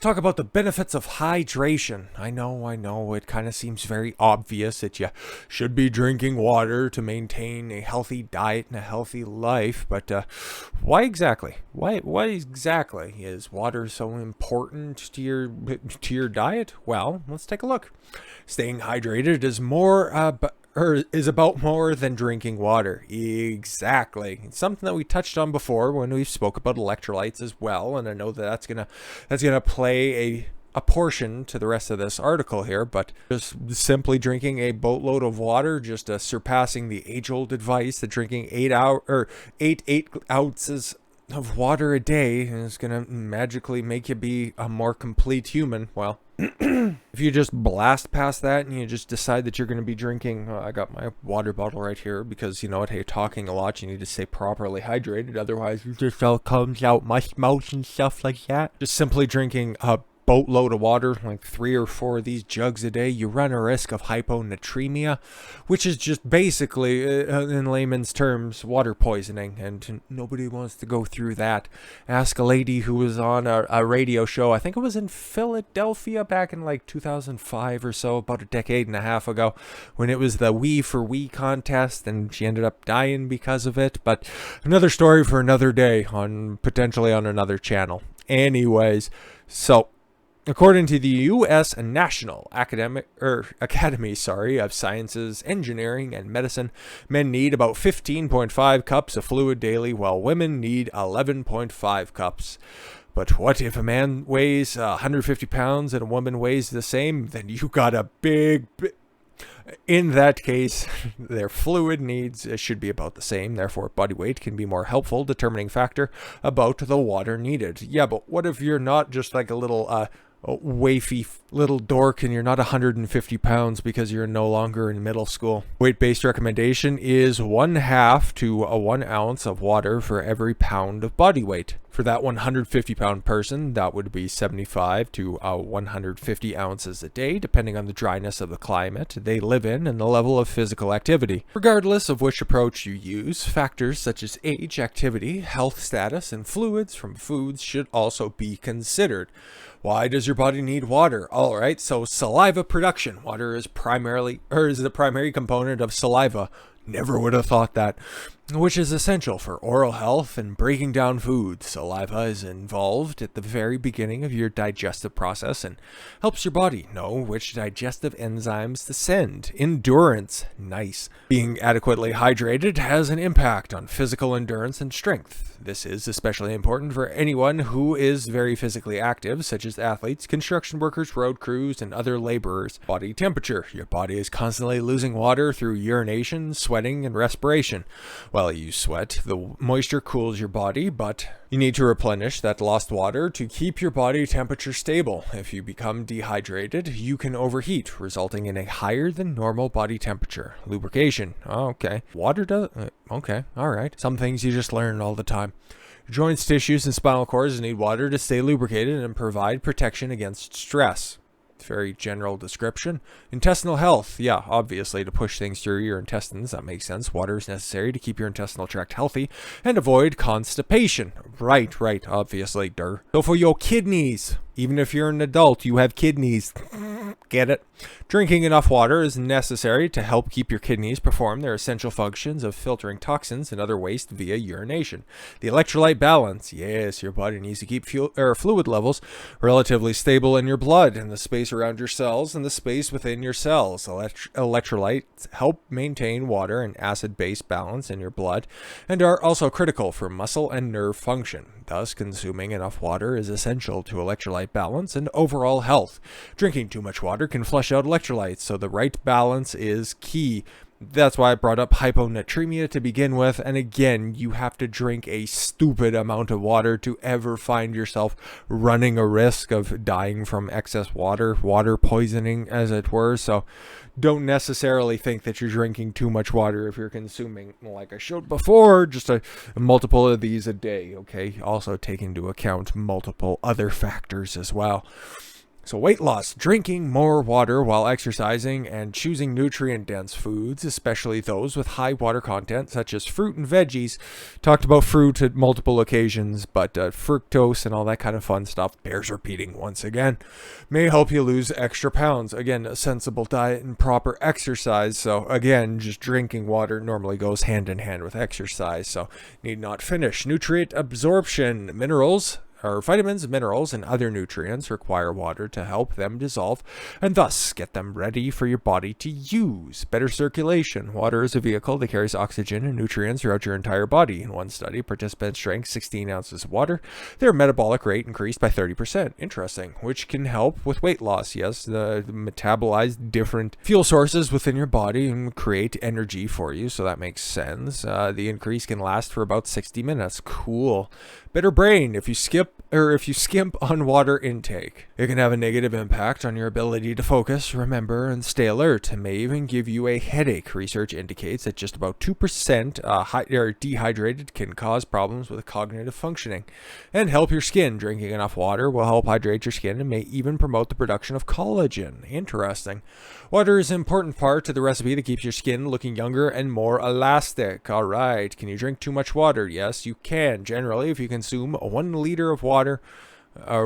talk about the benefits of hydration. I know, it kind of seems very obvious that you should be drinking water to maintain a healthy diet and a healthy life, but why exactly? Why exactly is water so important to your diet? Well, let's take a look. Staying hydrated is about more than drinking water. Exactly. It's something that we touched on before when we spoke about electrolytes as well, and I know that's gonna play a portion to the rest of this article here, but just simply drinking a boatload of water, just surpassing the age-old advice that drinking 8 ounces of water a day is gonna magically make you be a more complete human. Well, if you just blast past that and you just decide that you're going to be drinking, I got my water bottle right here because, you know what, hey, talking a lot, you need to stay properly hydrated. Otherwise, it just all comes out mush mouth and stuff like that. Just simply drinking a boatload of water, like 3 or 4 of these jugs a day, you run a risk of hyponatremia, which is just basically, in layman's terms, water poisoning, and nobody wants to go through that. Ask a lady who was on a radio show, I think it was in Philadelphia back in like 2005 or so, about a decade and a half ago, when it was the We for We contest, and she ended up dying because of it, but another story for another day, potentially on another channel. Anyways, so according to the U.S. National Academy of Sciences, Engineering, and Medicine, men need about 15.5 cups of fluid daily, while women need 11.5 cups. But what if a man weighs 150 pounds and a woman weighs the same? Then you got a big... In that case, their fluid needs should be about the same. Therefore, body weight can be more helpful determining factor about the water needed. Yeah, but what if you're not just like a little wafy little dork and you're not 150 pounds because you're no longer in middle school? Weight-based recommendation is 1/2 to 1 ounce of water for every pound of body weight. For that 150 pound person, that would be 75 to 150 ounces a day, depending on the dryness of the climate they live in and the level of physical activity. Regardless of which approach you use, factors such as age, activity, health status, and fluids from foods should also be considered. Why does your body need water? All right, so saliva production. Water is the primary component of saliva. Never would have thought that. Which is essential for oral health and breaking down food. Saliva is involved at the very beginning of your digestive process and helps your body know which digestive enzymes to send. Endurance. Nice. Being adequately hydrated has an impact on physical endurance and strength. This is especially important for anyone who is very physically active, such as athletes, construction workers, road crews, and other laborers. Body temperature. Your body is constantly losing water through urination, sweating, and respiration. While you sweat, the moisture cools your body, but you need to replenish that lost water to keep your body temperature stable. If you become dehydrated, you can overheat, resulting in a higher than normal body temperature. Lubrication. Okay. Water does... Okay. All right. Some things you just learn all the time. Joints, tissues, and spinal cords need water to stay lubricated and provide protection against stress. Very general description. Intestinal health. Yeah, obviously to push things through your intestines. That makes sense. Water is necessary to keep your intestinal tract healthy and avoid constipation. Right, obviously. So for your kidneys, even if you're an adult, you have kidneys. Get it? Drinking enough water is necessary to help keep your kidneys perform their essential functions of filtering toxins and other waste via urination. The electrolyte balance. Yes, your body needs to keep fluid levels relatively stable in your blood and the space around your cells and the space within your cells. Electrolytes help maintain water and acid-base balance in your blood and are also critical for muscle and nerve function. Thus, consuming enough water is essential to electrolyte balance and overall health. Drinking too much water can flush out electrolytes, so the right balance is key. That's why I brought up hyponatremia to begin with, and again, you have to drink a stupid amount of water to ever find yourself running a risk of dying from excess water poisoning as it were, so don't necessarily think that you're drinking too much water if you're consuming, like I showed before, just a multiple of these a day, okay? Also take into account multiple other factors as well. So weight loss, drinking more water while exercising and choosing nutrient-dense foods, especially those with high water content, such as fruit and veggies. Talked about fruit at multiple occasions, but fructose and all that kind of fun stuff, bears repeating once again, may help you lose extra pounds. Again, a sensible diet and proper exercise. So again, just drinking water normally goes hand in hand with exercise, so need not finish. Nutrient absorption, minerals, or vitamins, minerals, and other nutrients require water to help them dissolve and thus get them ready for your body to use. Better circulation. Water is a vehicle that carries oxygen and nutrients throughout your entire body. In one study, participants drank 16 ounces of water. Their metabolic rate increased by 30%. Interesting. Which can help with weight loss. Yes, the metabolize different fuel sources within your body and create energy for you, so that makes sense. The increase can last for about 60 minutes. Cool. Better brain. If you skimp on water intake, it can have a negative impact on your ability to focus, remember, and stay alert. It may even give you a headache. Research indicates that just about 2% dehydrated can cause problems with cognitive functioning and help your skin. Drinking enough water will help hydrate your skin and may even promote the production of collagen. Interesting. Water is an important part to the recipe that keeps your skin looking younger and more elastic. All right. Can you drink too much water? Yes, you can. Generally, if you consume 1 liter of water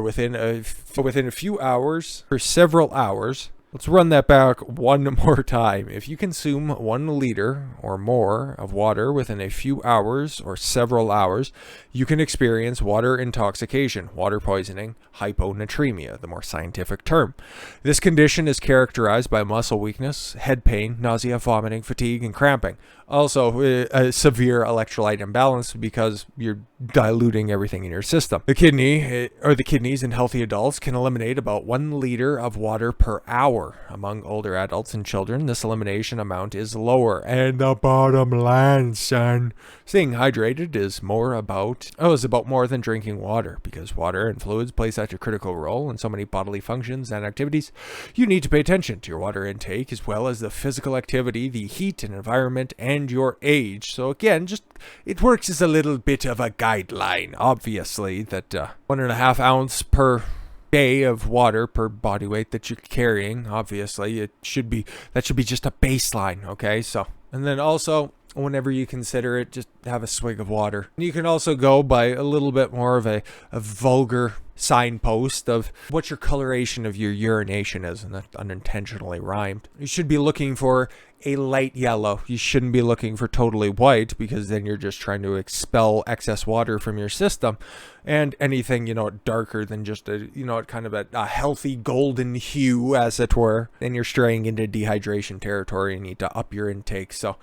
within a few hours for several hours. Let's run that back one more time. If you consume 1 liter or more of water within a few hours or several hours, you can experience water intoxication, water poisoning, hyponatremia, the more scientific term. This condition is characterized by muscle weakness, head pain, nausea, vomiting, fatigue, and cramping. Also, a severe electrolyte imbalance because you're diluting everything in your system. The kidneys in healthy adults can eliminate about 1 liter of water per hour. Among older adults and children, this elimination amount is lower. And the bottom line, son, staying hydrated is about more than drinking water, because water and fluids play such a critical role in so many bodily functions and activities. You need to pay attention to your water intake as well as the physical activity, the heat and environment, and your age. So again, it works as a little bit of a guideline. Obviously, that 1.5 ounce per day of water per body weight that you're carrying. Obviously, that should be just a baseline. Okay, so and then also, whenever you consider it, just have a swig of water. You can also go by a little bit more of a vulgar signpost of what your coloration of your urination is, and that unintentionally rhymed. You should be looking for a light yellow. You shouldn't be looking for totally white, because then you're just trying to expel excess water from your system. And anything, darker than just kind of a healthy golden hue, as it were, then you're straying into dehydration territory and need to up your intake. So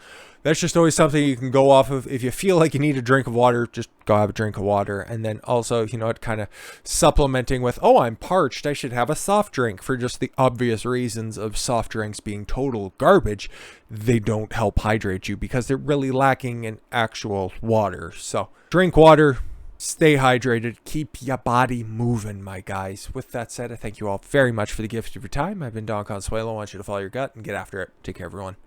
that's just always something you can go off of. If you feel like you need a drink of water, just go have a drink of water. And then also, kind of supplementing with, I'm parched, I should have a soft drink, for just the obvious reasons of soft drinks being total garbage. They don't help hydrate you because they're really lacking in actual water. So drink water, stay hydrated, keep your body moving, my guys. With that said, I thank you all very much for the gift of your time. I've been Don Consuelo. I want you to follow your gut and get after it. Take care, everyone.